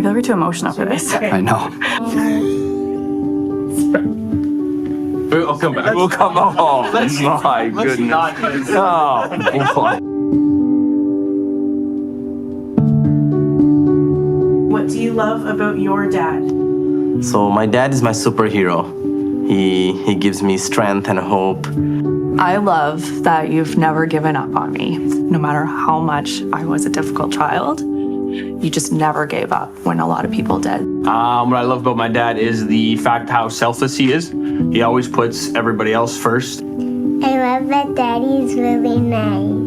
feel we're too emotional for this. I know. I'll come back. We'll come back. Oh, my goodness. Oh, boy. What do you love about your dad? So my dad is my superhero. He gives me strength and hope. I love that you've never given up on me. No matter how much I was a difficult child, you just never gave up when a lot of people did. What I love about my dad is the fact how selfless he is. He always puts everybody else first. I love that Daddy's really nice.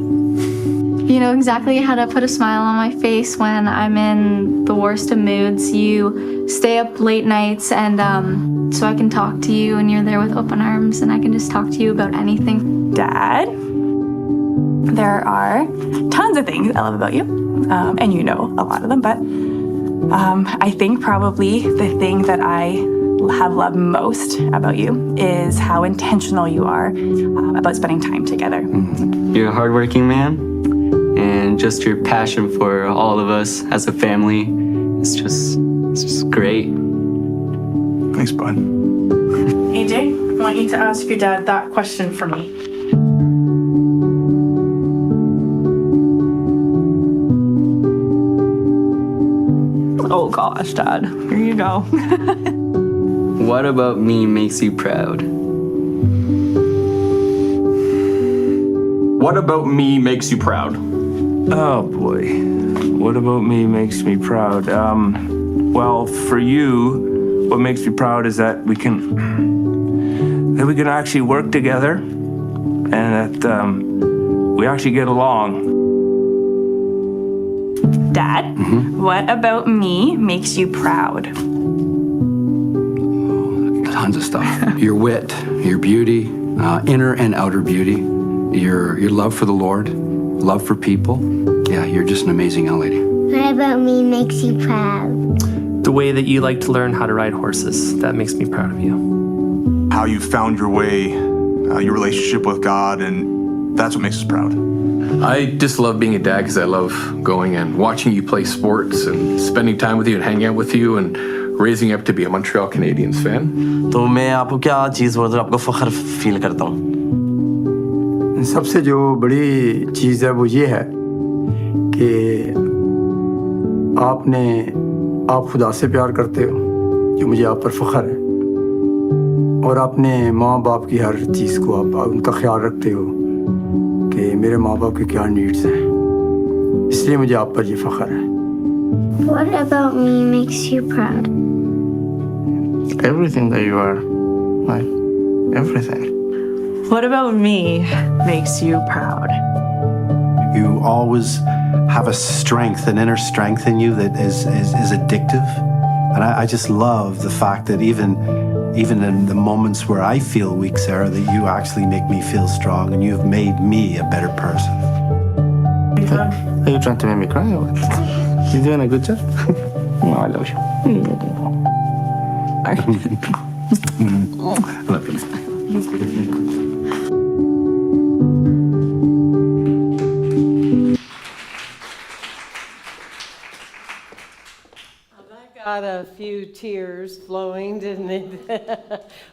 You know exactly how to put a smile on my face when I'm in the worst of moods. You stay up late nights and so I can talk to you and you're there with open arms and I can just talk to you about anything. Dad, there are tons of things I love about you, and you know a lot of them, but I think probably the thing that I have loved most about you is how intentional you are about spending time together. You're a hardworking man, and just your passion for all of us as a family is just great. Thanks, bud. AJ, I want you to ask your dad that question for me. Oh gosh, Dad. Here you go. What about me makes you proud? What about me makes you proud? Oh boy, what about me makes me proud? Well, for you, what makes me proud is that we can actually work together, and that we actually get along. Dad, what about me makes you proud? Tons of stuff. Your wit, your beauty, inner and outer beauty, your love for the Lord, love for people. Yeah, you're just an amazing young lady. What about me makes you proud? The way that you like to learn how to ride horses, that makes me proud of you. How you found your way, your relationship with God, and that's what makes us proud. I just love being a dad because I love going and watching you play sports and spending time with you and hanging out with you and raising up to be a Montreal Canadiens fan. तो मैं आपको क्या चीज़ बोलता हूँ, आपको फख्र feel करता हूँ. सबसे जो बड़ी चीज़ है वो ये है कि आप खुदा से प्यार करते हो, जो मुझे आप पर फख्र है, और अपने माँ बाप की हर चीज़ को आप उनका ख्याल रखते हो कि मेरे माँ बाप की क्या नीड्स हैं, इसलिए मुझे आप पर ये फख्र है. What about me makes you proud? Everything that you are, like everything. What about me makes you proud? You always have a strength, an inner strength in you that is addictive. And I just love the fact that even in the moments where I feel weak, Sarah, that you actually make me feel strong and you've made me a better person. Are you trying to make me cry or what? You doing a good job? No, I love you. I love you. Got a few tears flowing, didn't it?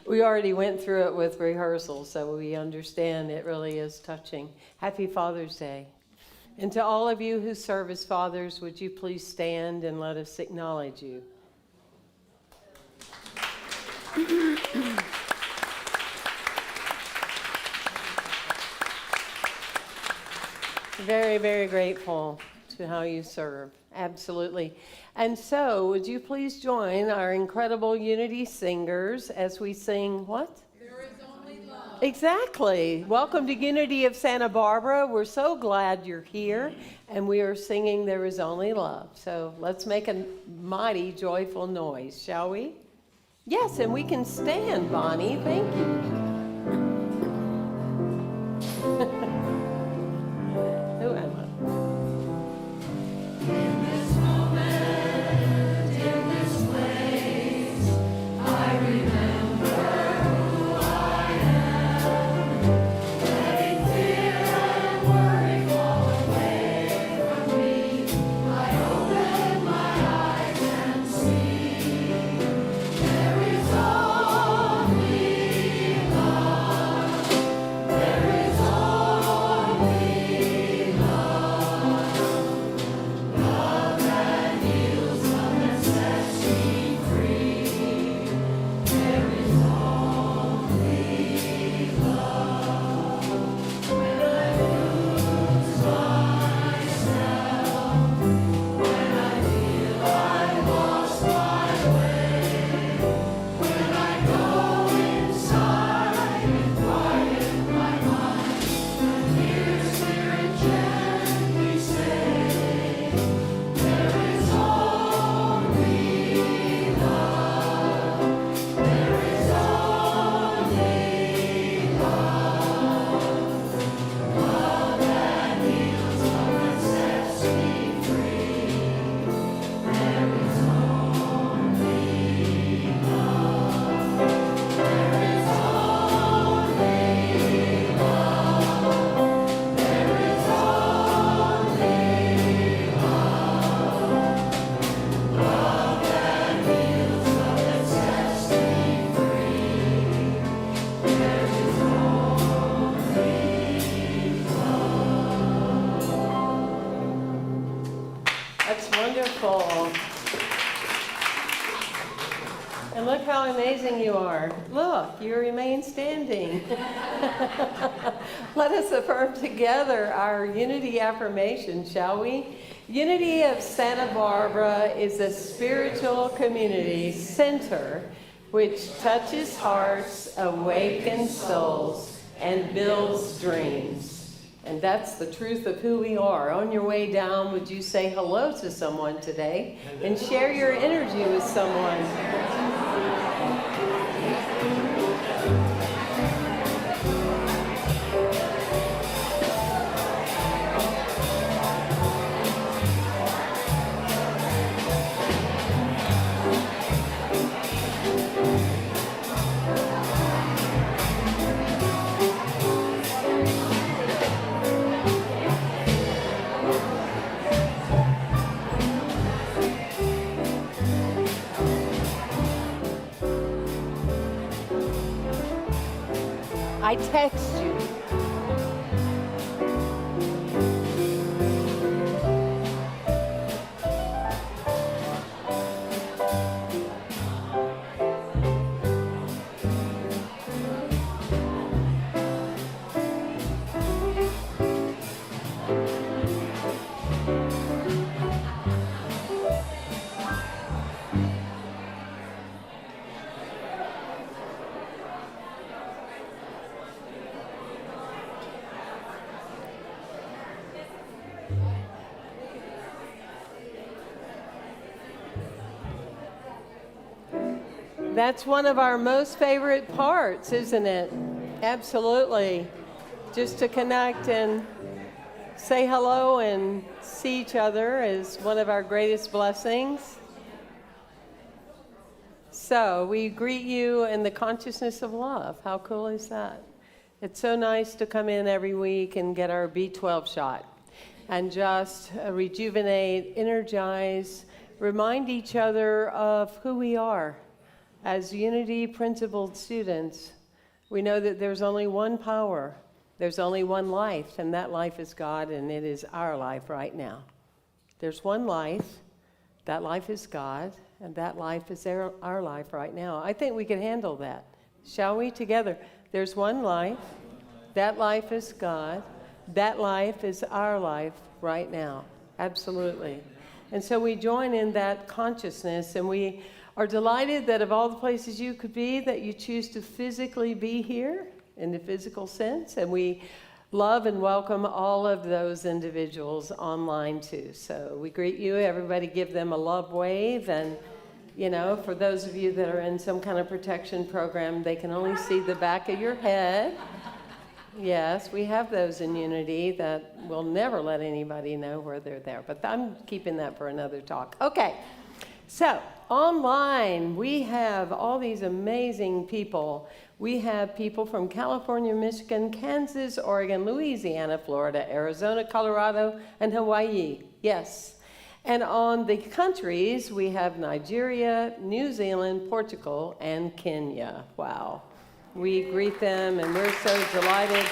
We already went through it with rehearsal, so we understand it really is touching. Happy Father's Day. And to all of you who serve as fathers, would you please stand and let us acknowledge you? Very, very grateful to how you serve. Absolutely. And so, would you please join our incredible Unity singers as we sing what? There is only love. Exactly. Welcome to Unity of Santa Barbara. We're so glad you're here, and we are singing There Is Only Love. So let's make a mighty joyful noise, shall we? Yes, and we can stand, Bonnie. Thank you. Who am I? Wonderful. And look how amazing you are. Look, you remain standing. Let us affirm together our unity affirmation, shall we? Unity of Santa Barbara is a spiritual community center which touches hearts, awakens souls, and builds dreams. And that's the truth of who we are. On your way down, would you say hello to someone today and share your energy with someone? I text you. That's one of our most favorite parts, isn't it? Absolutely. Just to connect and say hello and see each other is one of our greatest blessings. So we greet you in the consciousness of love. How cool is that? It's so nice to come in every week and get our B12 shot and just rejuvenate, energize, remind each other of who we are. As unity principled students, we know that there's only one power, there's only one life, and that life is God, and it is our life right now. There's one life, that life is God, and that life is our life right now. I think we can handle that. Shall we together? There's one life, that life is God, that life is our life right now. Absolutely. And so we join in that consciousness, and we are delighted that of all the places you could be, that you choose to physically be here in the physical sense. And we love and welcome all of those individuals online too. So we greet you. Everybody give them a love wave. And, you know, for those of you that are in some kind of protection program, they can only see the back of your head. Yes, we have those in Unity that will never let anybody know where they're there. But I'm keeping that for another talk. Okay. So, online, we have all these amazing people. We have people from California, Michigan, Kansas, Oregon, Louisiana, Florida, Arizona, Colorado, and Hawaii. Yes. And on the countries, we have Nigeria, New Zealand, Portugal, and Kenya. Wow. We greet them, and we're so delighted.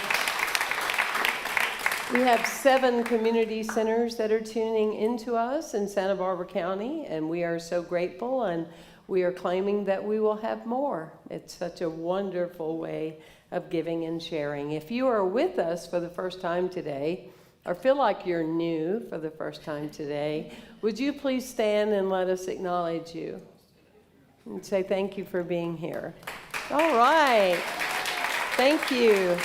We have 7 community centers that are tuning into us in Santa Barbara County, and we are so grateful, and we are claiming that we will have more. It's such a wonderful way of giving and sharing. If you are with us for the first time today, or feel like you're new for the first time today, would you please stand and let us acknowledge you and say thank you for being here. All right. Thank you.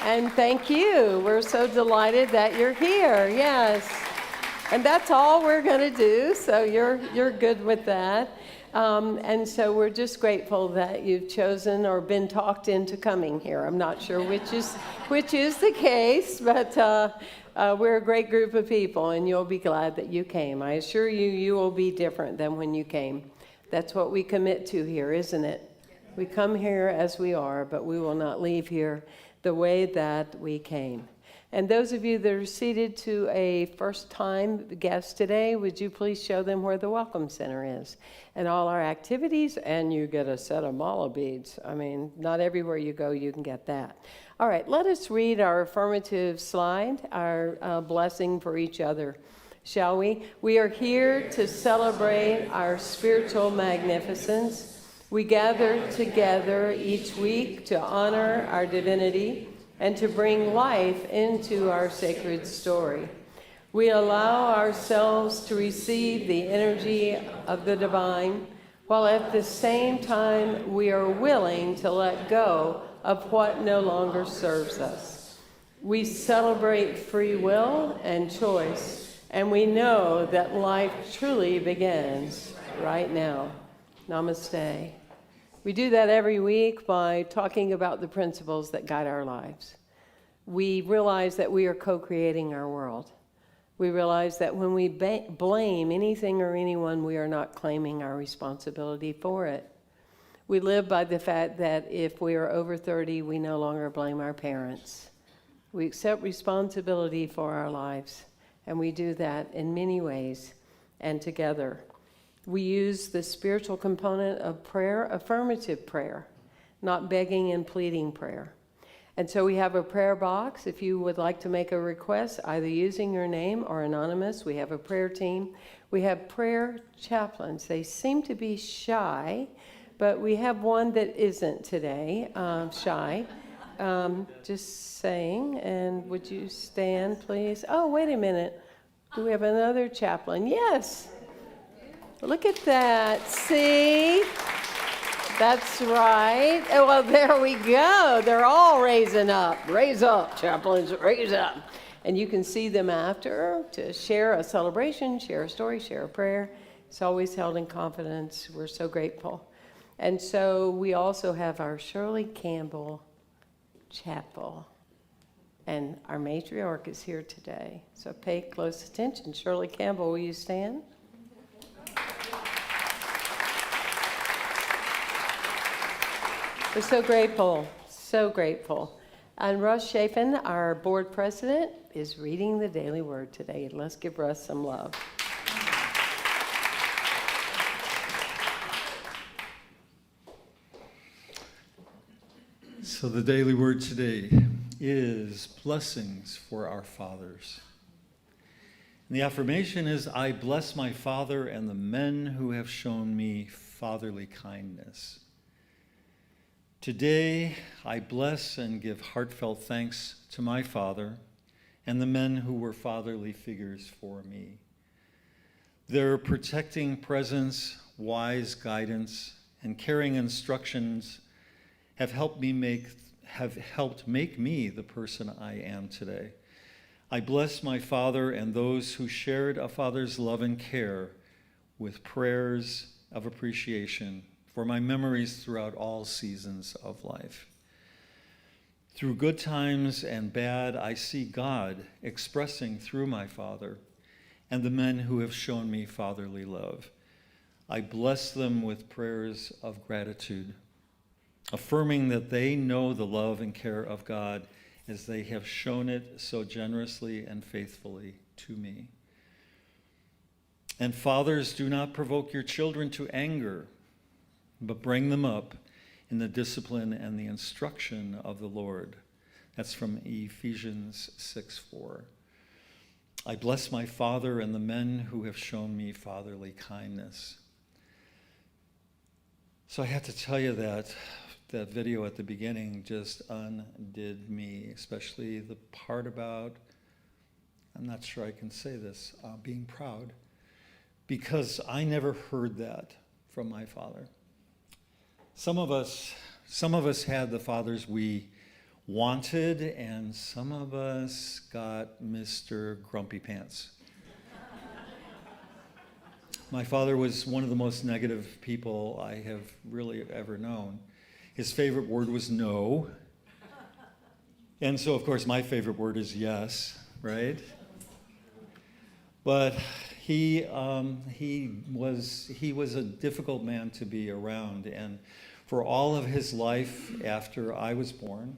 And thank you. We're so delighted that you're here. Yes. And that's all we're going to do, so you're good with that. And so we're just grateful that you've chosen or been talked into coming here. I'm not sure which is the case, but we're a great group of people, and you'll be glad that you came. I assure you, you will be different than when you came. That's what we commit to here, isn't it? We come here as we are, but we will not leave here the way that we came. And those of you that are seated to a first-time guest today, would you please show them where the Welcome Center is and all our activities, and you get a set of mala beads. I mean, not everywhere you go you can get that. All right, let us read our affirmative slide, our blessing for each other. shall we? We are here to celebrate our spiritual magnificence. We gather together each week to honor our divinity and to bring life into our sacred story. We allow ourselves to receive the energy of the divine, while at the same time we are willing to let go of what no longer serves us. We celebrate free will and choice, and we know that life truly begins right now. Namaste. We do that every week by talking about the principles that guide our lives. We realize that we are co-creating our world. We realize that when we blame anything or anyone, we are not claiming our responsibility for it. We live by the fact that if we are over 30, we no longer blame our parents. We accept responsibility for our lives, and we do that in many ways and together. We use the spiritual component of prayer, affirmative prayer, not begging and pleading prayer. And so we have a prayer box. If you would like to make a request, either using your name or anonymous, we have a prayer team. We have prayer chaplains. They seem to be shy, but we have one that isn't today shy. Just saying. And would you stand, please? Oh, wait a minute. Do we have another chaplain? Yes. Look at that. See? That's right. Oh, well, there we go. They're all raising up. Raise up, chaplains, raise up. And you can see them after to share a celebration, share a story, share a prayer. It's always held in confidence. We're so grateful. And so we also have our Shirley Campbell Chapel. And our matriarch is here today. So pay close attention. Shirley Campbell, will you stand? We're so grateful, so grateful. And Russ Chafin, our board president, is reading the daily word today. Let's give Russ some love. So the daily word today is blessings for our fathers. And the affirmation is, I bless my father and the men who have shown me fatherly kindness. Today, I bless and give heartfelt thanks to my father and the men who were fatherly figures for me. Their protecting presence, wise guidance, and caring instructions have helped make me the person I am today. I bless my father and those who shared a father's love and care with prayers of appreciation for my memories throughout all seasons of life. Through good times and bad, I see God expressing through my father and the men who have shown me fatherly love. I bless them with prayers of gratitude, affirming that they know the love and care of God as they have shown it so generously and faithfully to me. And fathers, do not provoke your children to anger, but bring them up in the discipline and the instruction of the Lord. That's from Ephesians 6:4. I bless my father and the men who have shown me fatherly kindness. So I have to tell you that video at the beginning just undid me, especially the part about, I'm not sure I can say this, being proud, because I never heard that from my father. Some of us had the fathers we wanted, and some of us got Mr. Grumpy Pants. My father was one of the most negative people I have really ever known. His favorite word was no. And so, of course, my favorite word is yes, right? But he was a difficult man to be around. And for all of his life after I was born,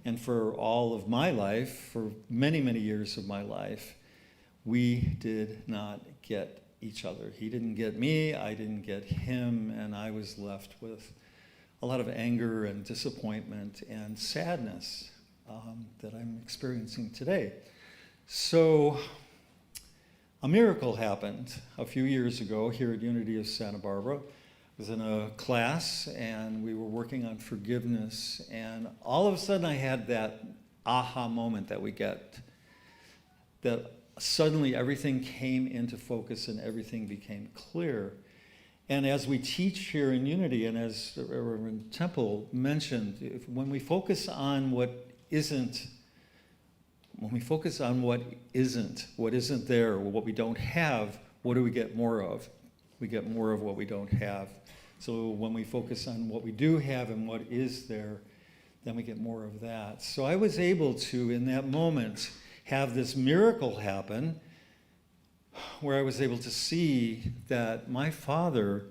and for all of my life, for many, many years of my life, we did not get each other. He didn't get me, I didn't get him, and I was left with a lot of anger and disappointment and sadness that I'm experiencing today. So a miracle happened a few years ago here at Unity of Santa Barbara. I was in a class and we were working on forgiveness, and all of a sudden I had that aha moment that we get, that suddenly everything came into focus and everything became clear. And as we teach here in Unity, and as Reverend Temple mentioned, when we focus on what isn't there, or what we don't have, what do we get more of? We get more of what we don't have. So when we focus on what we do have and what is there, then we get more of that. So I was able to, in that moment, have this miracle happen where I was able to see that my father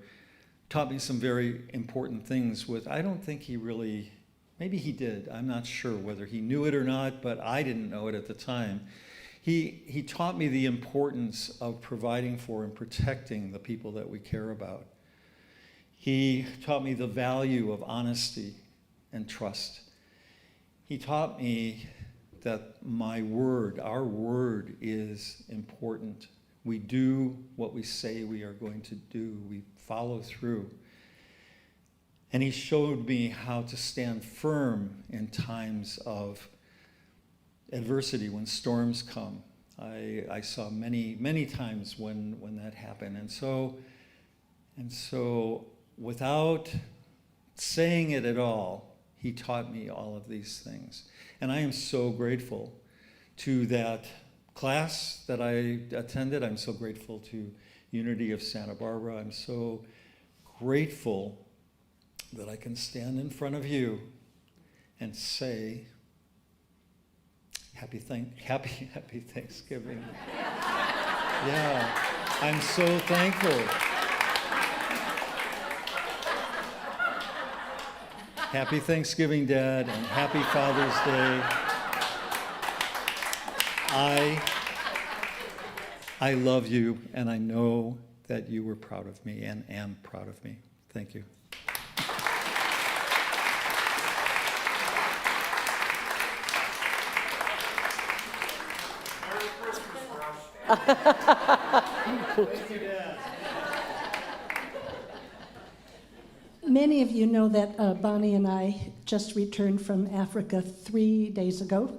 taught me some very important things with, I don't think he really, maybe he did, I'm not sure whether he knew it or not, but I didn't know it at the time. He taught me the importance of providing for and protecting the people that we care about. He taught me the value of honesty and trust. He taught me that my word, our word, is important. We do what we say we are going to do. We follow through. And he showed me how to stand firm in times of adversity, when storms come. I saw many, many times when that happened. And so without saying it at all, he taught me all of these things. And I am so grateful to that class that I attended. I'm so grateful to Unity of Santa Barbara. I'm so grateful that I can stand in front of you and say, Happy Thanksgiving. Yeah, I'm so thankful. Happy Thanksgiving, Dad, and happy Father's Day. I love you, and I know that you were proud of me and am proud of me. Thank you. Many of you know that Bonnie and I just returned from Africa 3 days ago.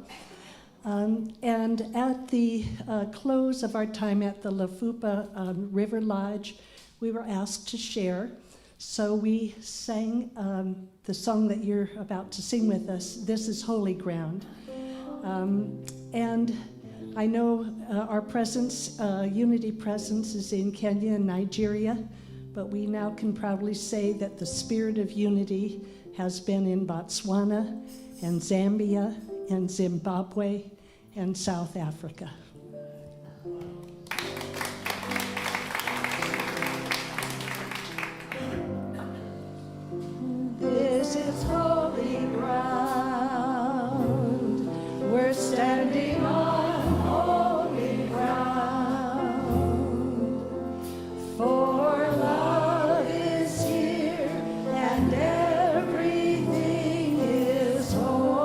And at the close of our time at the Lafupa River Lodge, we were asked to share. So we sang the song that you're about to sing with us, This is Holy Ground. And I know our presence, Unity presence, is in Kenya and Nigeria, but we now can proudly say that the spirit of unity has been in Botswana and Zambia and Zimbabwe and South Africa. This is holy ground. We're standing on holy ground. For love is here and everything is holy.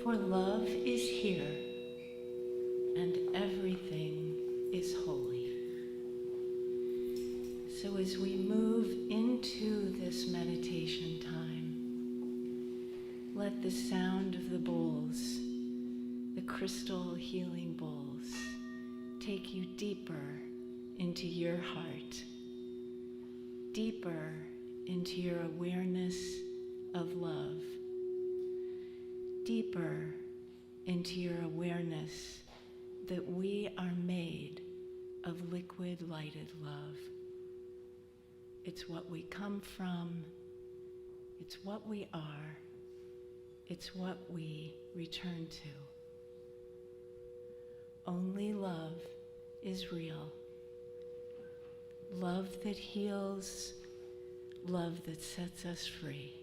For love is here, and everything is holy. So as we move into this meditation time, let the sound of the bowls, the crystal healing bowls, take you deeper into your heart, deeper into your awareness of love, deeper into your awareness that we are made of liquid lighted love. It's what we come from, it's what we are, it's what we return to. Only love is real. Love that heals, love that sets us free.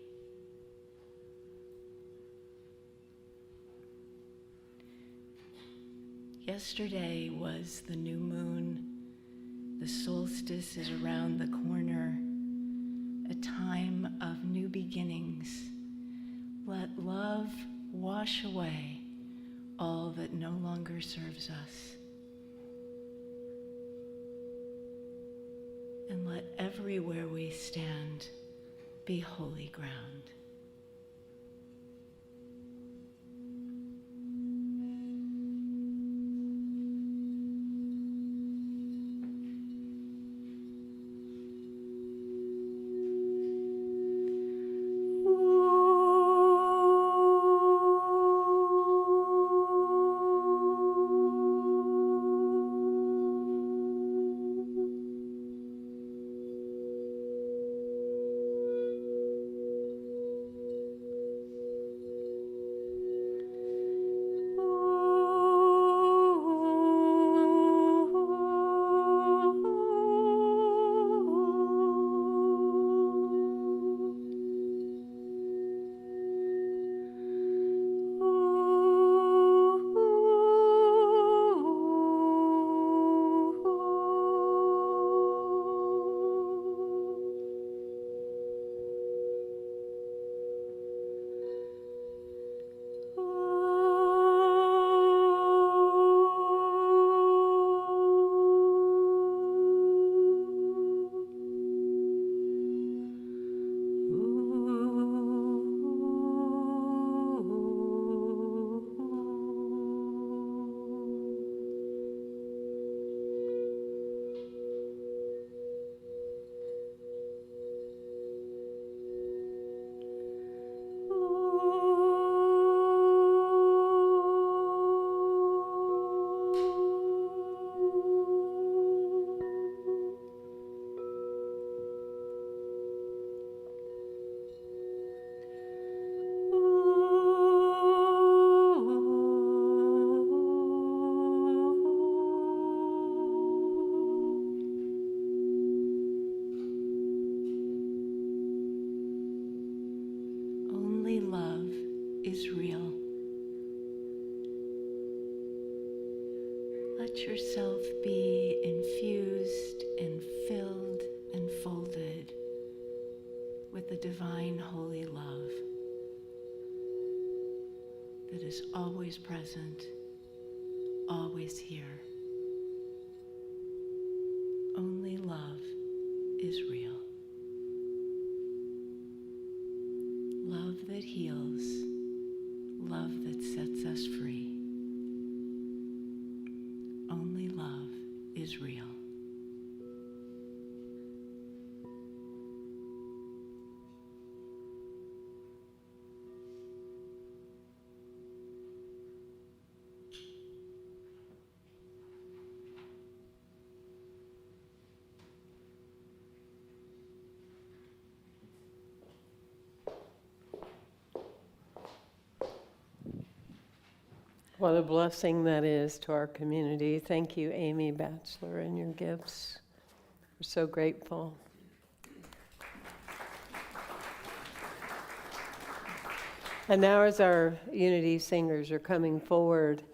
Yesterday was the new moon. The solstice is around the corner, a time of new beginnings. Let love wash away all that no longer serves us. And let everywhere we stand be holy ground. Love is real. Let yourself be infused and filled and folded with the divine holy love that is always present, always here. Only love is real. Love that heals, love that sets us free. Only love is real. What a blessing that is to our community. Thank you, Amy Batchelor, and your gifts. We're so grateful. And now as our Unity singers are coming forward,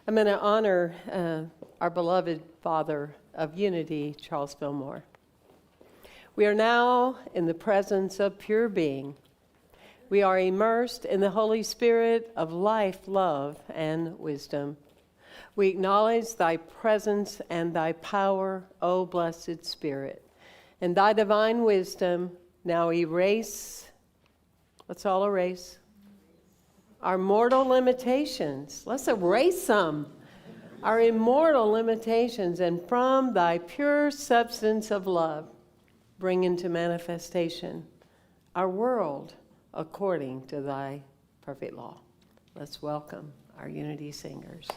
I'm going to honor our beloved father of Unity, Charles Fillmore. We are now in the presence of pure being, We are immersed in the Holy Spirit of life, love, and wisdom. We acknowledge thy presence and thy power, O blessed Spirit. And thy divine wisdom now erase, let's all erase, our mortal limitations. Let's erase them. Our immortal limitations, and from thy pure substance of love, bring into manifestation our world according to thy perfect law. Let's welcome our Unity Singers.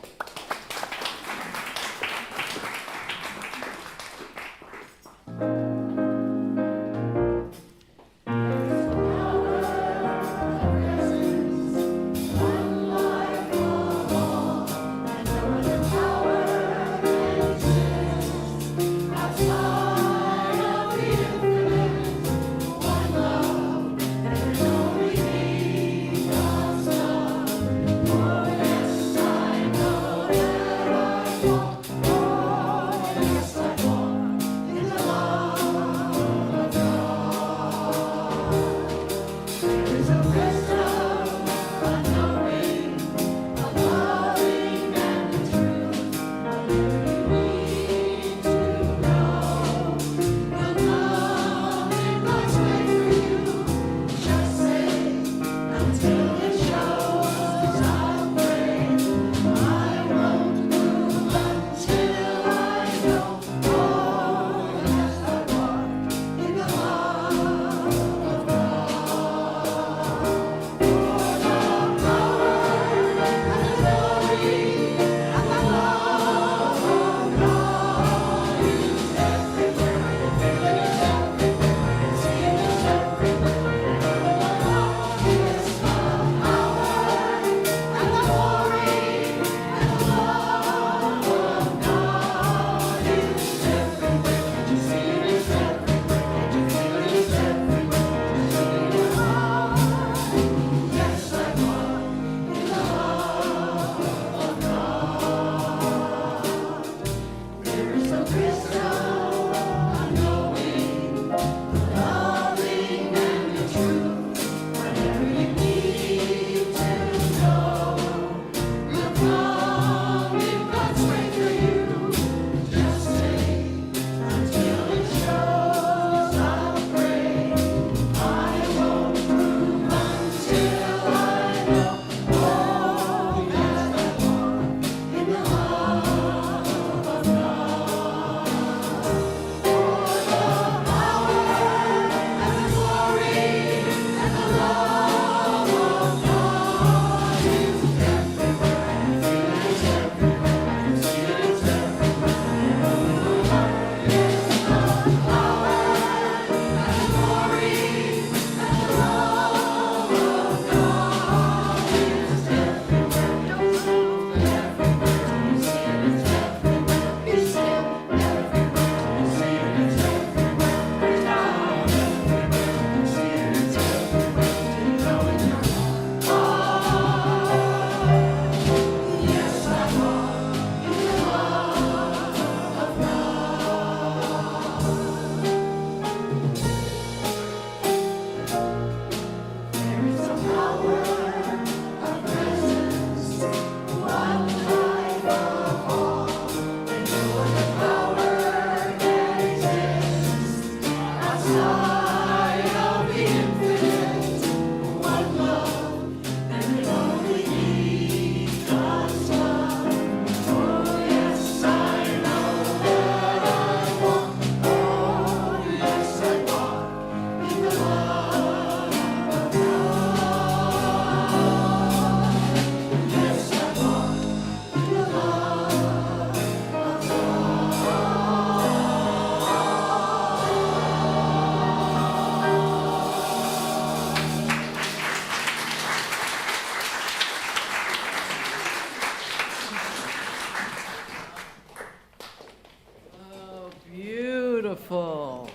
Beautiful.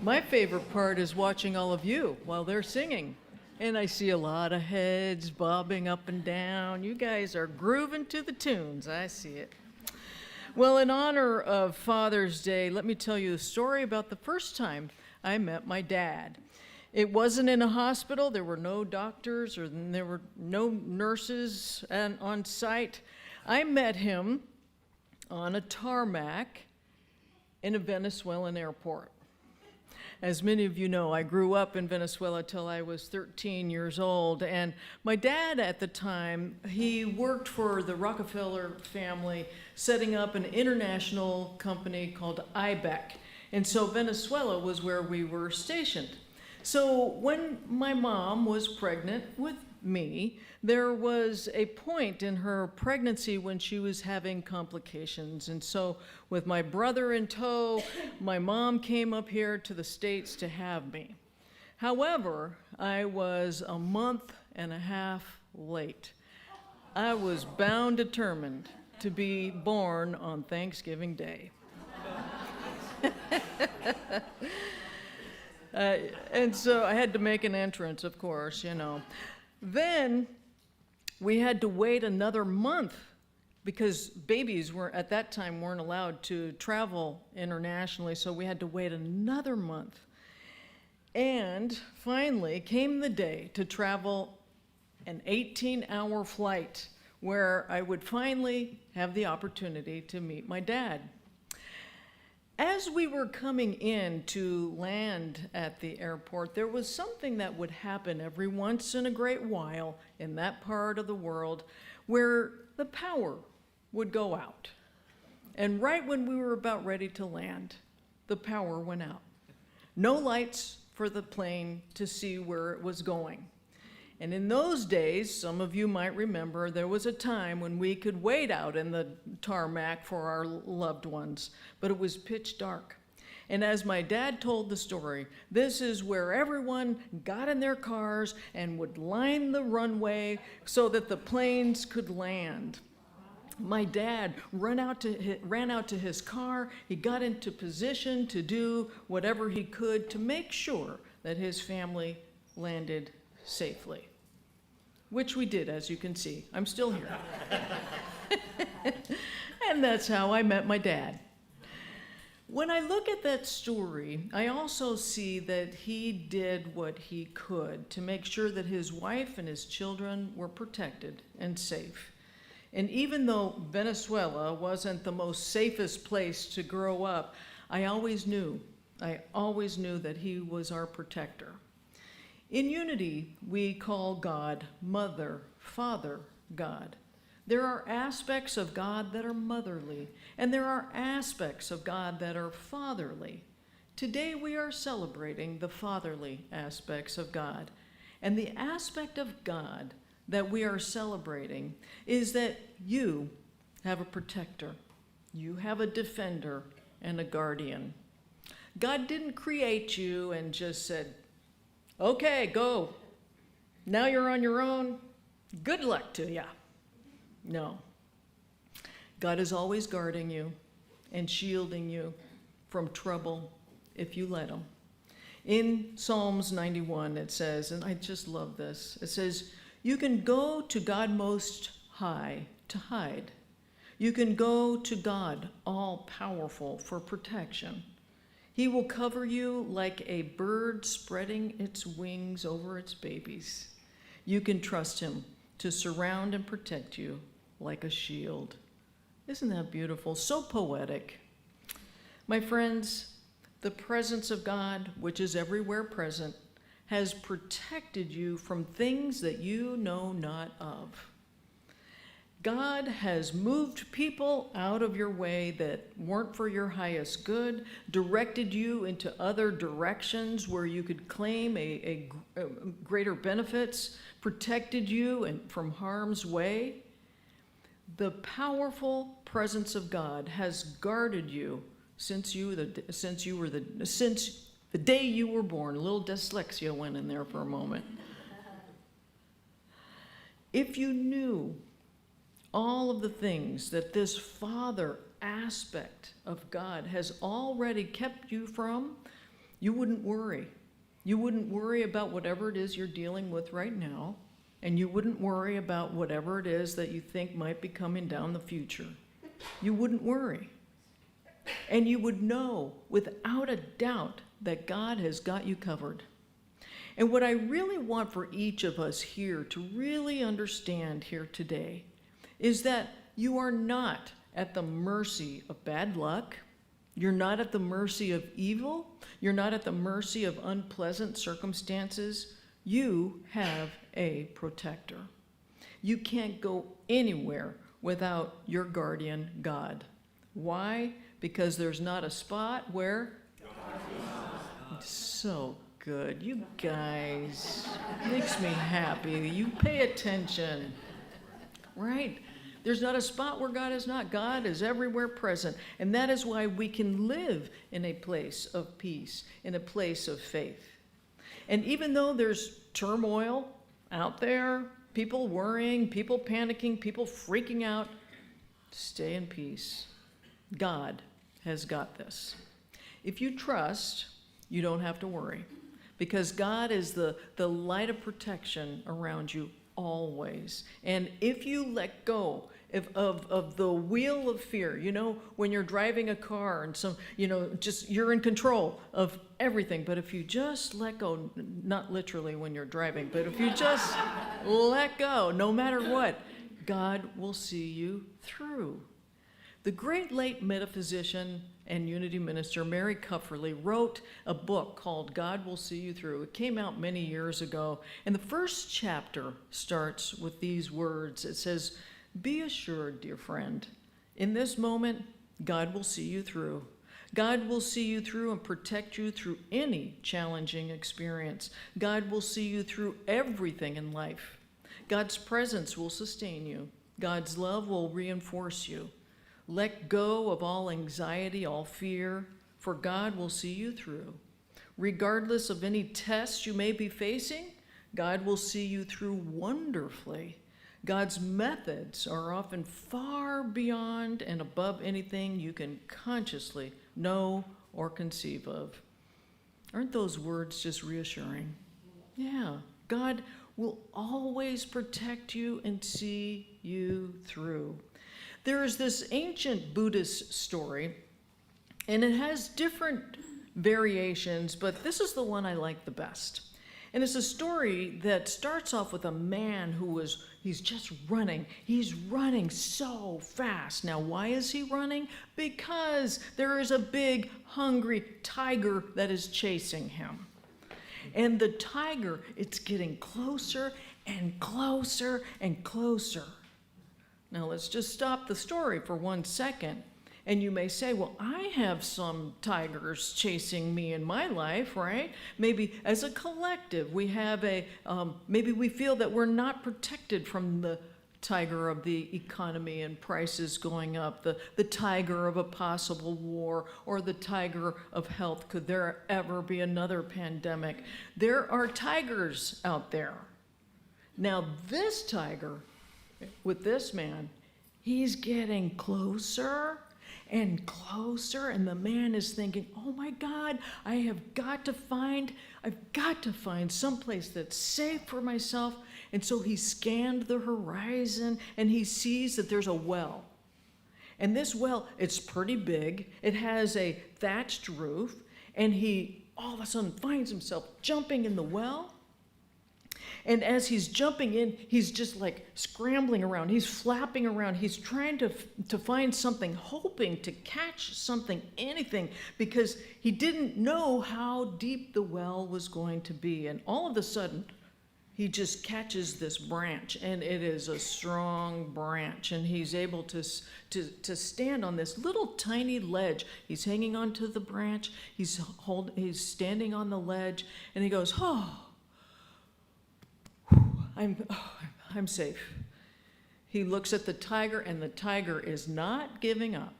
My favorite part is watching all of you while they're singing. And I see a lot of heads bobbing up and down. You guys are grooving to the tunes. I see it. Well, in honor of Father's Day, let me tell you a story about the first time I met my dad. It wasn't in a hospital. There were no doctors or there were no nurses on site. I met him on a tarmac in a Venezuelan airport. As many of you know, I grew up in Venezuela till I was 13 years old, and my dad at the time, he worked for the Rockefeller family, setting up an international company called IBEC, and so Venezuela was where we were stationed. So when my mom was pregnant with me, there was a point in her pregnancy when she was having complications. And so with my brother in tow, my mom came up here to the States to have me. However, I was a month and a half late. I was bound determined to be born on Thanksgiving Day. And so I had to make an entrance, of course, you know. Then we had to wait another month because babies at that time weren't allowed to travel internationally, so we had to wait another month. And finally came the day to travel an 18-hour flight where I would finally have the opportunity to meet my dad. As we were coming in to land at the airport, there was something that would happen every once in a great while in that part of the world where the power would go out. And right when we were about ready to land, the power went out. No lights for the plane to see where it was going. And in those days, some of you might remember, there was a time when we could wait out in the tarmac for our loved ones, but it was pitch dark. And as my dad told the story, this is where everyone got in their cars and would line the runway so that the planes could land. My dad ran out to his car. He got into position to do whatever he could to make sure that his family landed safely. Which we did, as you can see. I'm still here. And that's how I met my dad. When I look at that story, I also see that he did what he could to make sure that his wife and his children were protected and safe. And even though Venezuela wasn't the most safest place to grow up, I always knew that he was our protector. In unity, we call God Mother, Father, God. There are aspects of God that are motherly, and there are aspects of God that are fatherly. Today we are celebrating the fatherly aspects of God. And the aspect of God that we are celebrating is that you have a protector, you have a defender, and a guardian. God didn't create you and just said, okay, go. Now you're on your own. Good luck to ya. No. God is always guarding you and shielding you from trouble if you let him. In Psalms 91, it says, and I just love this, it says, you can go to God Most High to hide. You can go to God all-powerful for protection. He will cover you like a bird spreading its wings over its babies. You can trust him to surround and protect you like a shield. Isn't that beautiful? So poetic. My friends, the presence of God, which is everywhere present, has protected you from things that you know not of. God has moved people out of your way that weren't for your highest good, directed you into other directions where you could claim a greater benefits, protected you from harm's way. The powerful presence of God has guarded you since the day you were born. A little dyslexia went in there for a moment. If you knew all of the things that this Father aspect of God has already kept you from, you wouldn't worry. You wouldn't worry about whatever it is you're dealing with right now, and you wouldn't worry about whatever it is that you think might be coming down the future. You wouldn't worry. And you would know without a doubt that God has got you covered. And what I really want for each of us here to really understand here today is that you are not at the mercy of bad luck. You're not at the mercy of evil. You're not at the mercy of unpleasant circumstances. You have a protector. You can't go anywhere without your guardian, God. Why? Because there's not a spot where? So good. You guys, makes me happy. You pay attention, right? There's not a spot where God is not. God is everywhere present. And that is why we can live in a place of peace, in a place of faith. And even though there's turmoil out there, people worrying, people panicking, people freaking out, stay in peace. God has got this. If you trust, you don't have to worry, because God is the light of protection around you always. And if you let go of the wheel of fear, you know, when you're driving a car and just you're in control of everything. But if you just let go, not literally when you're driving, but if you just let go, no matter what, God will see you through. The great late metaphysician and unity minister Mary Cufferly wrote a book called God Will See You Through. It came out many years ago, and the first chapter starts with these words. It says, "Be assured, dear friend, in this moment, God will see you through. God will see you through and protect you through any challenging experience. God will see you through everything in life. God's presence will sustain you. God's love will reinforce you. Let go of all anxiety, all fear, for God will see you through. Regardless of any tests you may be facing, God will see you through wonderfully. God's methods are often far beyond and above anything you can consciously know or conceive of." Aren't those words just reassuring? Yeah, God will always protect you and see you through. There is this ancient Buddhist story, and it has different variations, but this is the one I like the best. And it's a story that starts off with a man he's just running. He's running so fast. Now, why is he running? Because there is a big, hungry tiger that is chasing him. And the tiger, it's getting closer and closer and closer. Now, let's just stop the story for 1 second. And you may say, well, I have some tigers chasing me in my life, right? Maybe as a collective, we have maybe we feel that we're not protected from the tiger of the economy and prices going up, the tiger of a possible war, or the tiger of health. Could there ever be another pandemic? There are tigers out there. Now, this tiger, with this man, he's getting closer and closer, and the man is thinking, oh my God, I've got to find someplace that's safe for myself. And so he scanned the horizon, and he sees that there's a well. And this well, it's pretty big. It has a thatched roof, and he all of a sudden finds himself jumping in the well. And as he's jumping in, he's just like scrambling around. He's flapping around. He's trying to find something, hoping to catch something, anything, because he didn't know how deep the well was going to be. And all of a sudden, he just catches this branch, and it is a strong branch. And he's able to stand on this little tiny ledge. He's hanging onto the branch. He's standing on the ledge, and he goes, oh, I'm safe. He looks at the tiger, and the tiger is not giving up.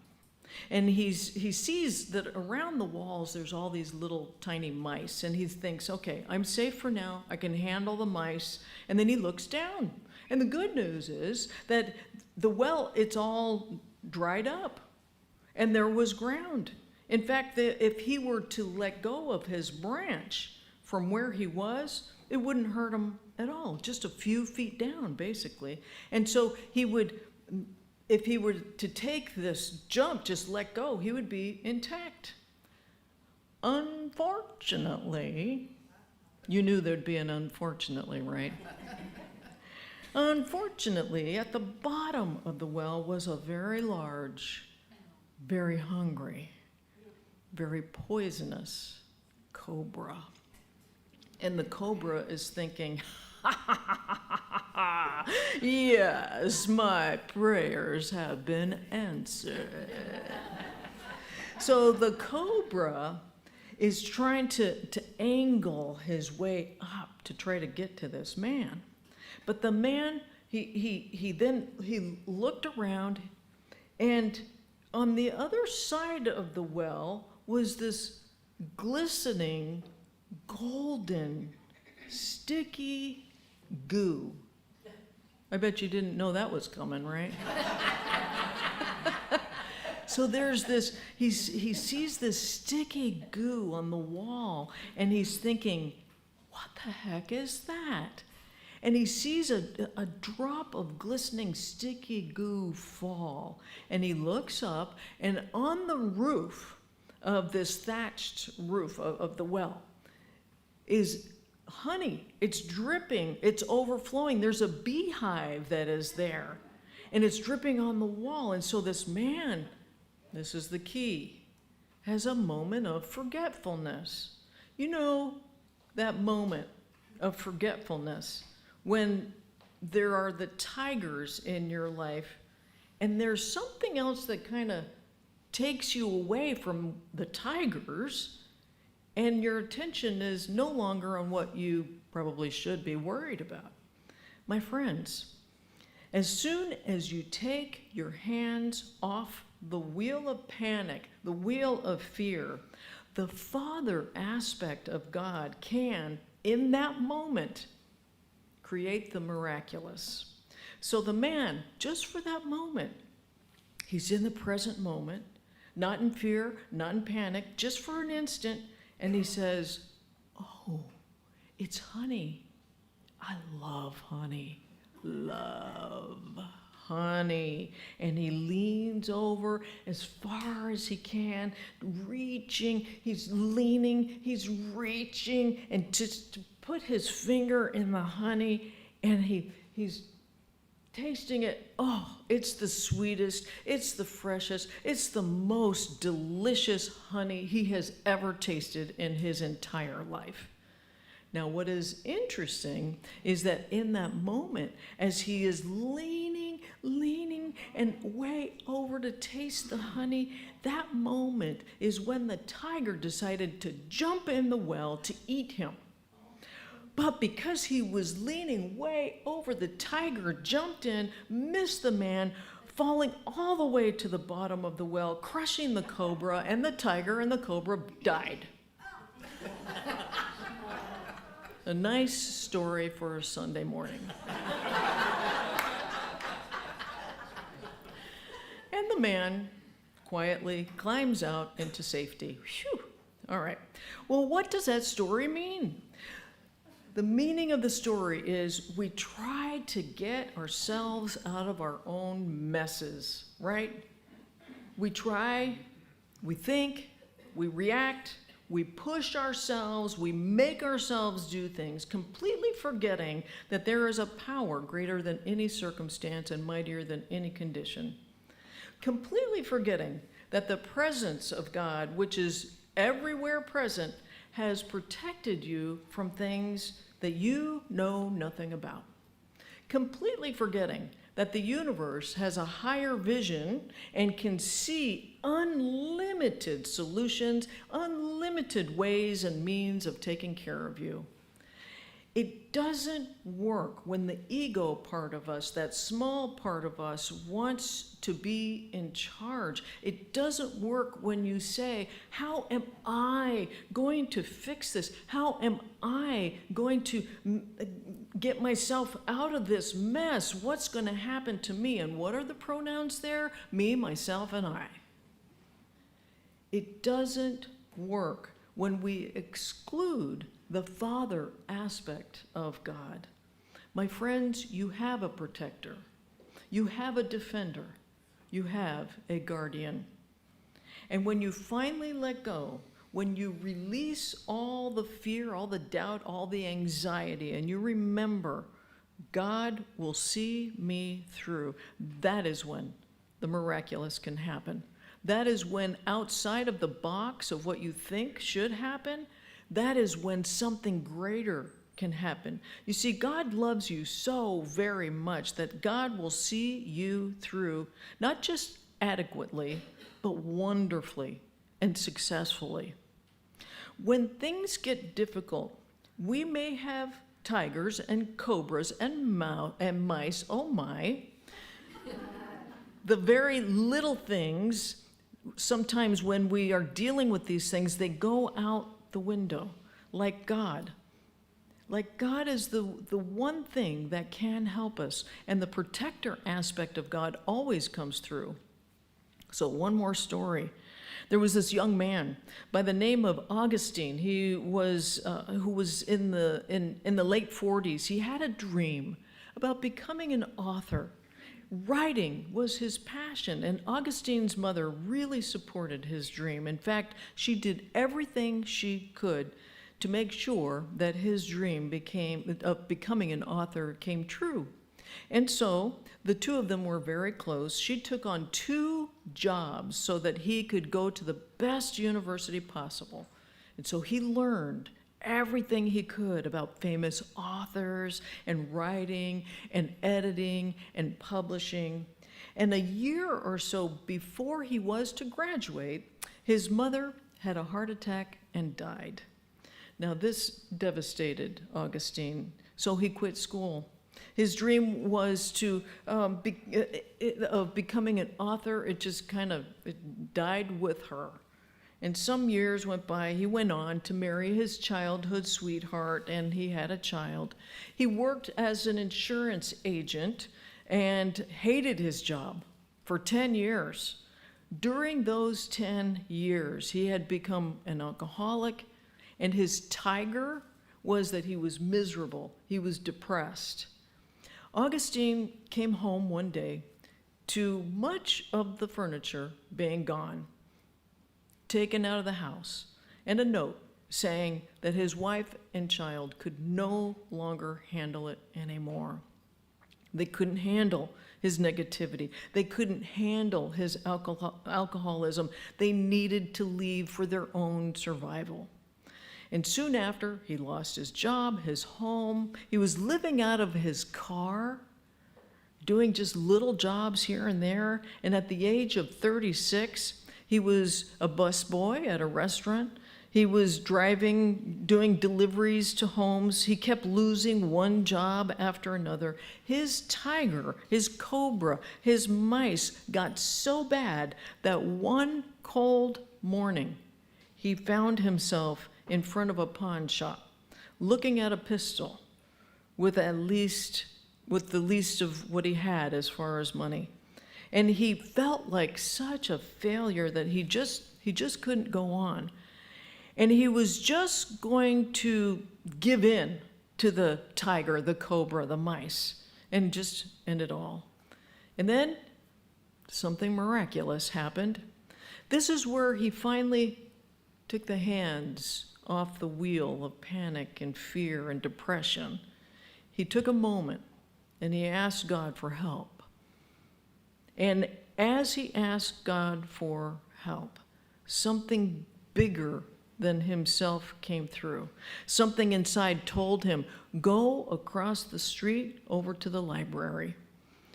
And he sees that around the walls there's all these little tiny mice, and he thinks, okay, I'm safe for now. I can handle the mice. And then he looks down. And the good news is that the well, it's all dried up, and there was ground. In fact, if he were to let go of his branch from where he was, it wouldn't hurt him at all, just a few feet down, basically. And so he would, if he were to take this jump, just let go, he would be intact. Unfortunately, You knew there'd be an unfortunately, right? Unfortunately, at the bottom of the well was a very large, very hungry, very poisonous cobra. And the cobra is thinking, yes, my prayers have been answered. So the cobra is trying to angle his way up to try to get to this man. But the man, he looked around, and on the other side of the well was this glistening, golden, sticky goo. I bet you didn't know that was coming, right? So there's this, he sees this sticky goo on the wall, and he's thinking, what the heck is that? And he sees a drop of glistening, sticky goo fall. And he looks up, and on the roof of this thatched roof of the well is honey. It's dripping, it's overflowing. There's a beehive that is there, and it's dripping on the wall. And so this man, this is the key, has a moment of forgetfulness. You know, that moment of forgetfulness when there are the tigers in your life, and there's something else that kind of takes you away from the tigers, and your attention is no longer on what you probably should be worried about. My friends, as soon as you take your hands off the wheel of panic, the wheel of fear, the Father aspect of God can, in that moment, create the miraculous. So the man, just for that moment, he's in the present moment, not in fear, not in panic, just for an instant, and he says, oh, it's honey. I love honey. Love honey. And he leans over as far as he can, reaching, he's leaning, he's reaching, and just to put his finger in the honey, and he's tasting it. Oh, it's the sweetest, it's the freshest, it's the most delicious honey he has ever tasted in his entire life. Now, what is interesting is that in that moment, as he is leaning, and way over to taste the honey, that moment is when the tiger decided to jump in the well to eat him. But because he was leaning way over, the tiger jumped in, missed the man, falling all the way to the bottom of the well, crushing the cobra, and the tiger and the cobra died. A nice story for a Sunday morning. And the man quietly climbs out into safety. Whew. All right. Well, what does that story mean? The meaning of the story is we try to get ourselves out of our own messes, right? We try, we think, we react, we push ourselves, we make ourselves do things, completely forgetting that there is a power greater than any circumstance and mightier than any condition. Completely forgetting that the presence of God, which is everywhere present, has protected you from things that you know nothing about. Completely forgetting that the universe has a higher vision and can see unlimited solutions, unlimited ways and means of taking care of you. It doesn't work when the ego part of us, that small part of us, wants to be in charge. It doesn't work when you say, how am I going to fix this? How am I going to get myself out of this mess? What's going to happen to me? And what are the pronouns there? Me, myself, and I. It doesn't work when we exclude the Father aspect of God. My friends, you have a protector. You have a defender. You have a guardian. And when you finally let go, when you release all the fear, all the doubt, all the anxiety, and you remember, God will see me through, that is when the miraculous can happen. That is when, outside of the box of what you think should happen, that is when something greater can happen. You see, God loves you so very much that God will see you through, not just adequately, but wonderfully and successfully. When things get difficult, we may have tigers and cobras and mice, oh my. The very little things, sometimes when we are dealing with these things, they go out the window, like God. Like God is the one thing that can help us, and the protector aspect of God always comes through. So one more story. There was this young man by the name of Augustine. He was who was in the late 40s. He had a dream about becoming an author. Writing was his passion, and Augustine's mother really supported his dream. In fact, she did everything she could to make sure that his dream of becoming an author came true. And so the two of them were very close. She took on 2 jobs so that he could go to the best university possible. And so he learned everything he could about famous authors and writing and editing and publishing. And a year or so before he was to graduate, his mother had a heart attack and died. Now this devastated Augustine, so he quit school. His dream was of becoming an author. It just it died with her. And some years went by. He went on to marry his childhood sweetheart, and he had a child. He worked as an insurance agent and hated his job for 10 years. During those 10 years, he had become an alcoholic, and his tiger was that he was miserable. He was depressed. Augustine came home one day to much of the furniture being gone, taken out of the house, and a note saying that his wife and child could no longer handle it anymore. They couldn't handle his negativity. They couldn't handle his alcoholism. They needed to leave for their own survival. And soon after, he lost his job, his home. He was living out of his car, doing just little jobs here and there. And at the age of 36, he was a busboy at a restaurant. He was driving, doing deliveries to homes. He kept losing one job after another. His tiger, his cobra, his mice got so bad that one cold morning, he found himself in front of a pawn shop, looking at a pistol with the least of what he had as far as money. And he felt like such a failure that he just couldn't go on. And he was just going to give in to the tiger, the cobra, the mice, and just end it all. And then something miraculous happened. This is where he finally took the hands off the wheel of panic and fear and depression. He took a moment and he asked God for help. And as he asked God for help, something bigger than himself came through. Something inside told him, go across the street over to the library.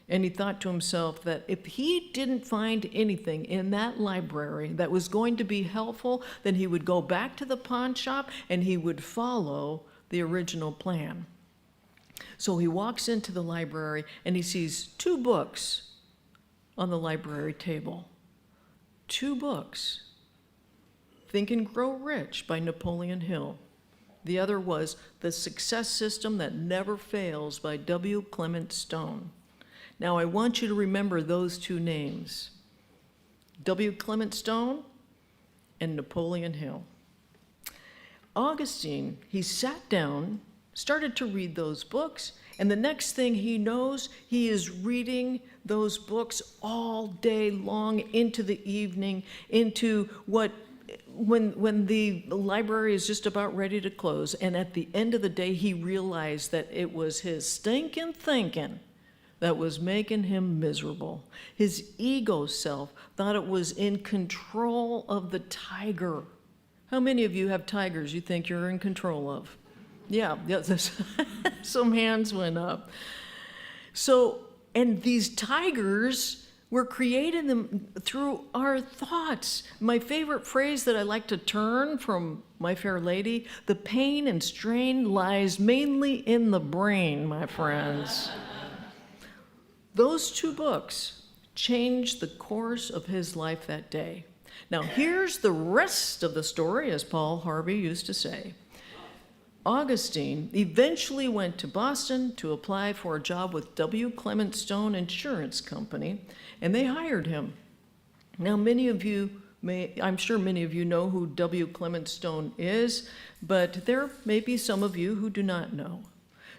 And he thought to himself that if he didn't find anything in that library that was going to be helpful, then he would go back to the pawn shop and he would follow the original plan. So he walks into the library and he sees 2 books on the library table. 2 books. Think and Grow Rich by Napoleon Hill. The other was The Success System That Never Fails by W. Clement Stone. Now I want you to remember those 2 names, W. Clement Stone and Napoleon Hill. Augustine, he sat down, started to read those books, and the next thing he knows, he is reading those books all day long into the evening, into what when the library is just about ready to close, and at the end of the day, he realized that it was his stinking thinking that was making him miserable. His ego self thought it was in control of the tiger. How many of you have tigers you think you're in control of? Yeah, some hands went up. So, and these tigers, we're creating them through our thoughts. My favorite phrase that I like to turn from My Fair Lady, the pain and strain lies mainly in the brain, my friends. Those two books changed the course of his life that day. Now, here's the rest of the story, as Paul Harvey used to say. Augustine eventually went to Boston to apply for a job with W. Clement Stone Insurance Company, and they hired him. Now, I'm sure many of you know who W. Clement Stone is, but there may be some of you who do not know.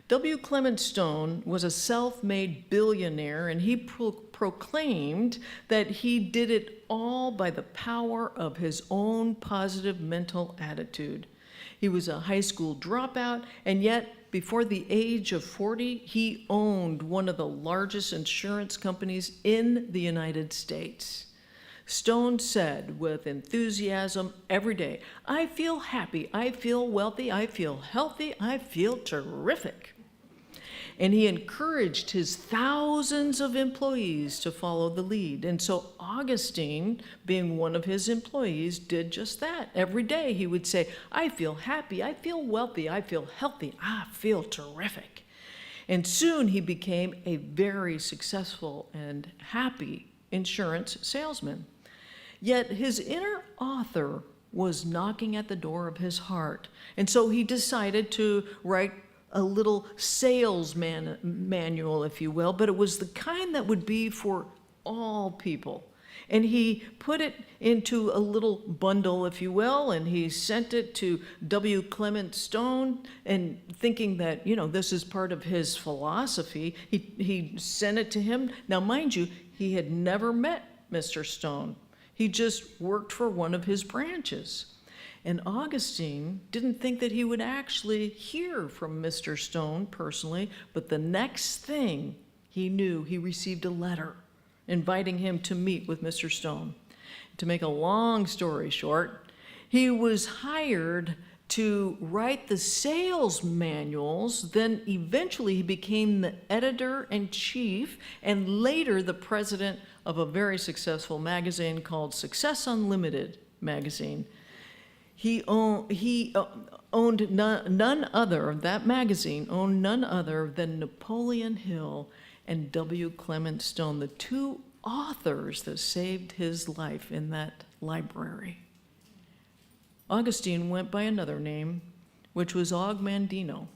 W. Clement Stone was a self-made billionaire, and he proclaimed that he did it all by the power of his own positive mental attitude. He was a high school dropout, and yet before the age of 40, he owned one of the largest insurance companies in the United States. Stone said with enthusiasm every day, "I feel happy, I feel wealthy, I feel healthy, I feel terrific." And he encouraged his thousands of employees to follow the lead. And so Augustine, being one of his employees, did just that. Every day he would say, "I feel happy, I feel wealthy, I feel healthy, I feel terrific." And soon he became a very successful and happy insurance salesman. Yet his inner author was knocking at the door of his heart. And so he decided to write a little sales manual, if you will, but it was the kind that would be for all people. And he put it into a little bundle, if you will, and he sent it to W. Clement Stone, and thinking that, this is part of his philosophy, he sent it to him. Now, mind you, he had never met Mr. Stone. He just worked for one of his branches. And Augustine didn't think that he would actually hear from Mr. Stone personally, but the next thing he knew, he received a letter inviting him to meet with Mr. Stone. To make a long story short, he was hired to write the sales manuals. Then eventually he became the editor-in-chief and later the president of a very successful magazine called Success Unlimited magazine. He owned none other, that magazine owned none other than Napoleon Hill and W. Clement Stone, the two authors that saved his life in that library. Augustine went by another name, which was Og Mandino.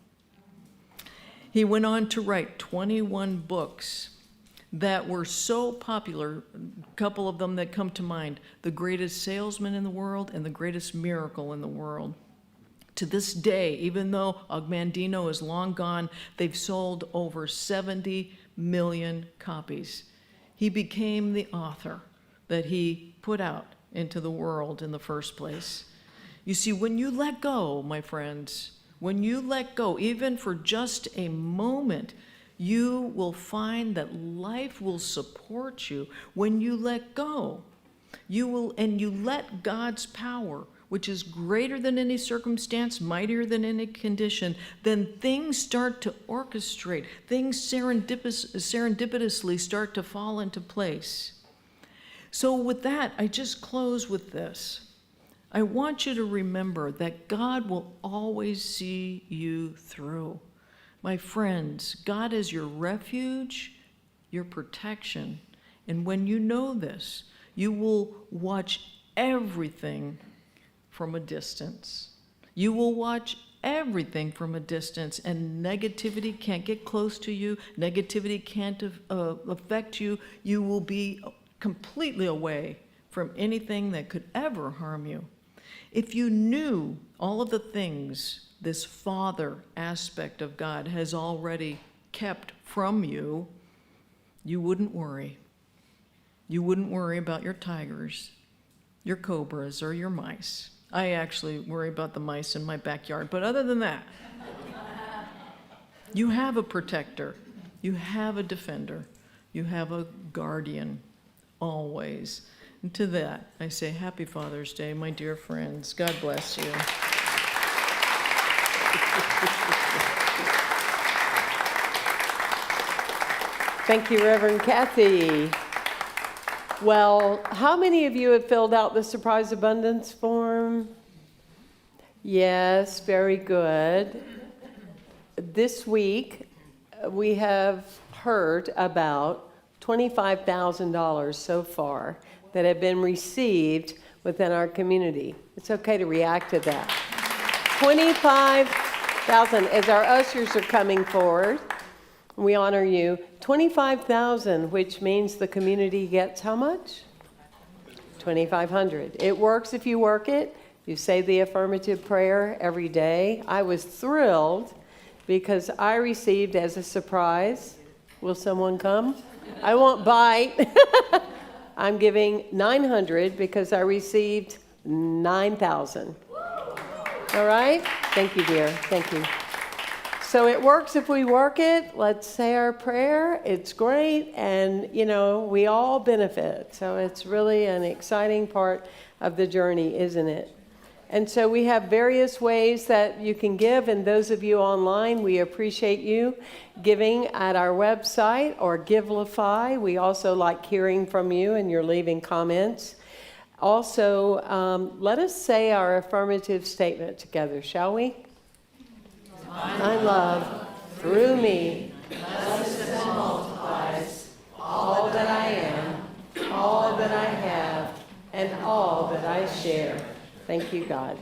He went on to write 21 books that were so popular, a couple of them that come to mind, The Greatest Salesman in the World and The Greatest Miracle in the World. To this day, even though Og Mandino is long gone, they've sold over 70 million copies. He became the author that he put out into the world in the first place. You see, when you let go, my friends, when you let go, even for just a moment, you will find that life will support you. When you let go, you let God's power, which is greater than any circumstance, mightier than any condition, then things start to orchestrate. Things serendipitously start to fall into place. So with that, I just close with this. I want you to remember that God will always see you through. My friends, God is your refuge, your protection. And when you know this, you will watch everything from a distance. You will watch everything from a distance, and negativity can't get close to you. Negativity can't affect you. You will be completely away from anything that could ever harm you. If you knew all of the things this Father aspect of God has already kept from you, you wouldn't worry. You wouldn't worry about your tigers. your cobras or your mice. I actually worry about the mice in my backyard, but other than that, you have a protector, you have a defender, you have a guardian, always. And to that, I say Happy Father's Day, my dear friends. God bless you. Thank you, Reverend Cathy. Well, how many of you have filled out the surprise abundance form? Yes, very good. This week, we have heard about $25,000 so far that have been received within our community. It's okay to react to that. 25,000, as our ushers are coming forward, we honor you. 25,000, which means the community gets how much? 2,500. It works if you work it. You say the affirmative prayer every day. I was thrilled because I received as a surprise. Will someone come? I won't bite. I'm giving 900 because I received 9,000. All right? Thank you, dear. Thank you. So it works if we work it. Let's say our prayer. It's great. And, you know, we all benefit. So it's really an exciting part of the journey, isn't it? And so we have various ways that you can give. And those of you online, we appreciate you giving at our website or Givelify. We also like hearing from you and you're leaving comments. Also, let us say our affirmative statement together, shall we? My love, through me, blesses and multiplies all that I am, all that I have, and all that I share. Thank you, God.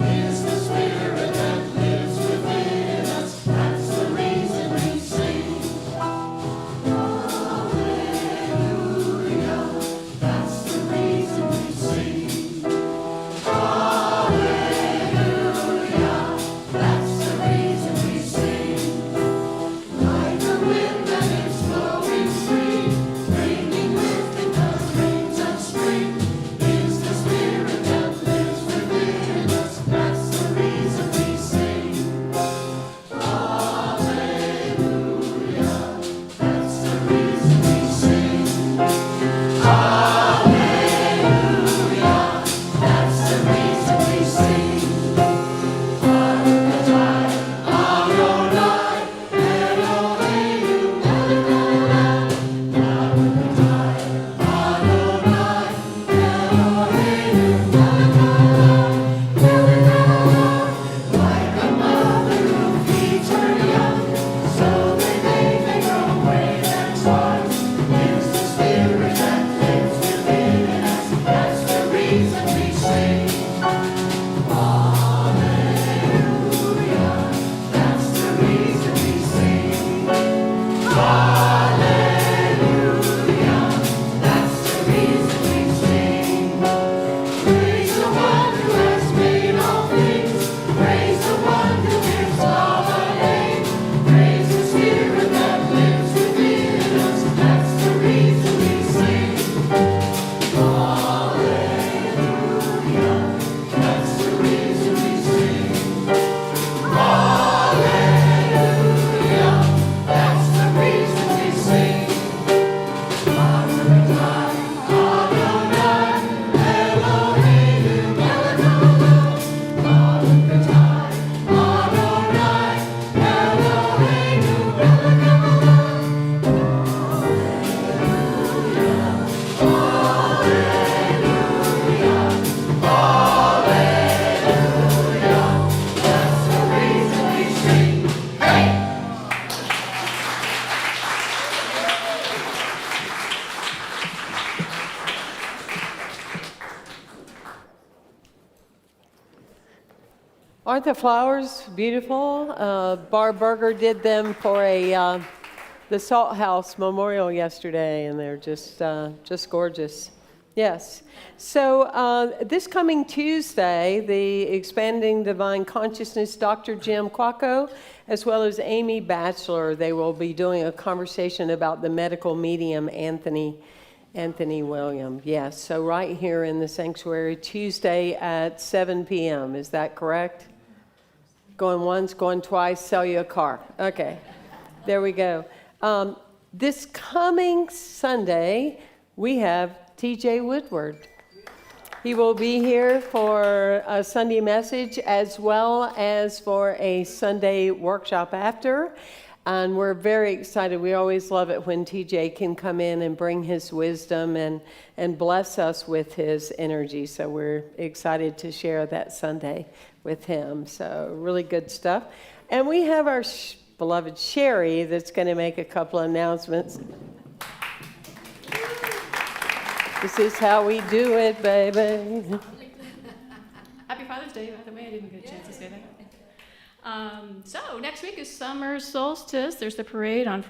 Is the spirit that lives within us. That's the reason we Aren't the flowers beautiful? Barb Berger did them for the Salt House Memorial yesterday, and they're just gorgeous. Yes. So this coming Tuesday, the Expanding Divine Consciousness, Dr. Jim Quacco, as well as Amy Batchelor, they will be doing a conversation about the medical medium Anthony William. Yes. So right here in the sanctuary, Tuesday at 7 p.m. Is that correct? Going once, going twice, sell you a car. Okay. There we go. This coming Sunday, we have TJ Woodward. He will be here for a Sunday message as well as for a Sunday workshop after. And we're very excited. We always love it when TJ can come in and bring his wisdom and bless us with his energy. So we're excited to share that Sunday with him. So really good stuff. And we have our beloved Sherry that's going to make a couple of announcements. This is how we do it, baby. Happy Father's Day, by the way. I didn't get a chance to say that. So next week is summer solstice. There's the parade on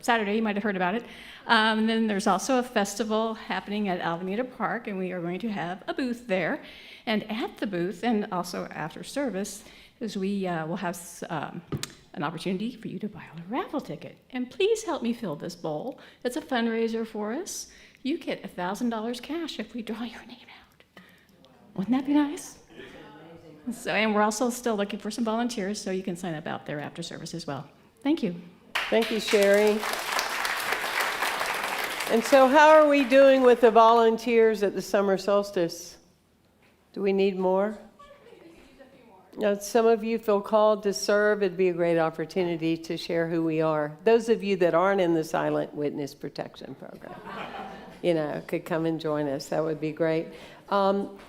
Saturday. You might have heard about it. And then there's also a festival happening at Alameda Park, and we are going to have a booth there. And at the booth, and also after service, is we will have an opportunity for you to buy a raffle ticket. And please help me fill this bowl. It's a fundraiser for us. You get $1,000 cash if we draw your name out. Wouldn't that be nice? So, and we're also still looking for some volunteers, so you can sign up out there after service as well. Thank you. Thank you, Sherry. And so how are we doing with the volunteers at the summer solstice? Do we need more? Now, some of you feel called to serve. It'd be a great opportunity to share who we are. Those of you that aren't in the Silent Witness Protection Program, could come and join us. That would be great.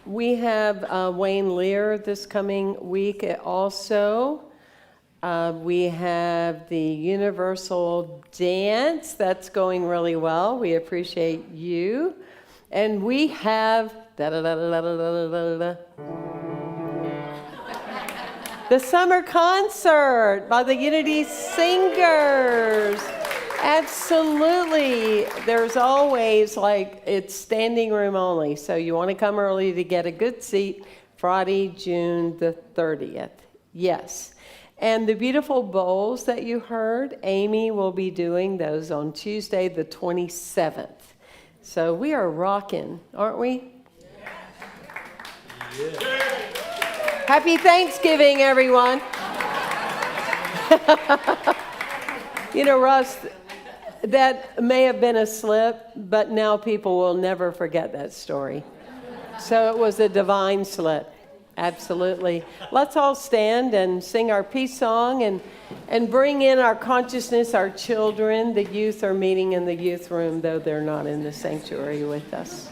We have Wayne Lear this coming week also. We have the Universal Dance. That's going really well. We appreciate you. And we have the summer concert by the Unity Singers. Absolutely. There's always it's standing room only. So you want to come early to get a good seat. Friday, June the 30th. Yes. And the beautiful bowls that you heard, Amy will be doing those on Tuesday the 27th. So we are rocking, aren't we? Yeah. Happy Thanksgiving, everyone. Russ, that may have been a slip, but now people will never forget that story. So it was a divine slip. Absolutely. Let's all stand and sing our peace song and bring in our consciousness, our children. The youth are meeting in the youth room, though they're not in the sanctuary with us.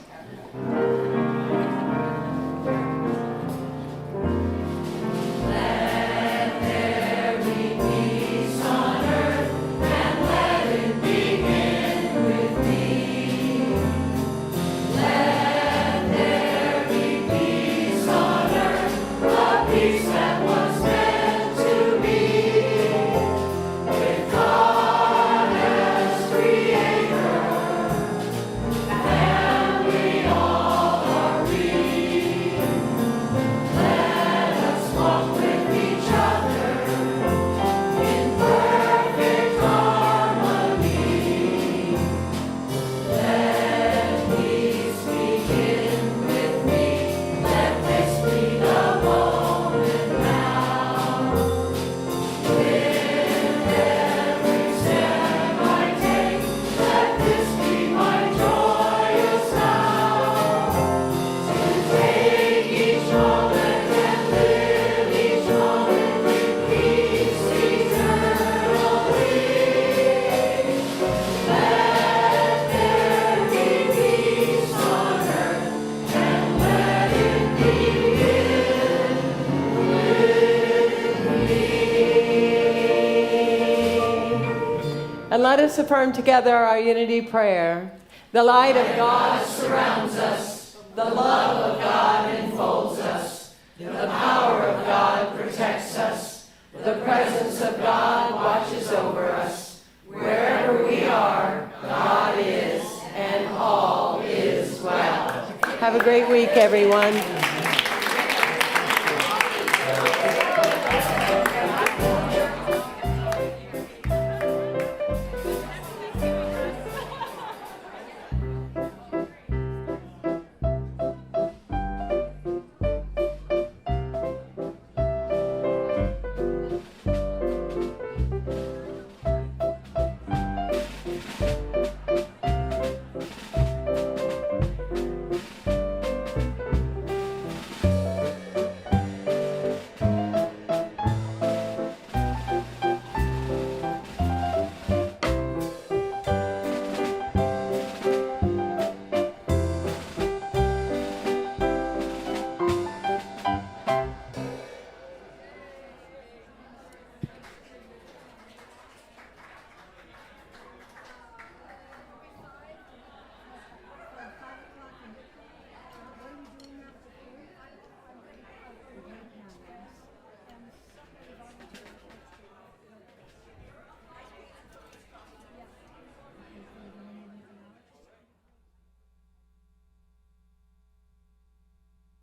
And let us affirm together our unity prayer. The light of God surrounds us. The love of God enfolds us. The power of God presence of God watches over us. Wherever we are, God is, and all is well. Have a great week, everyone.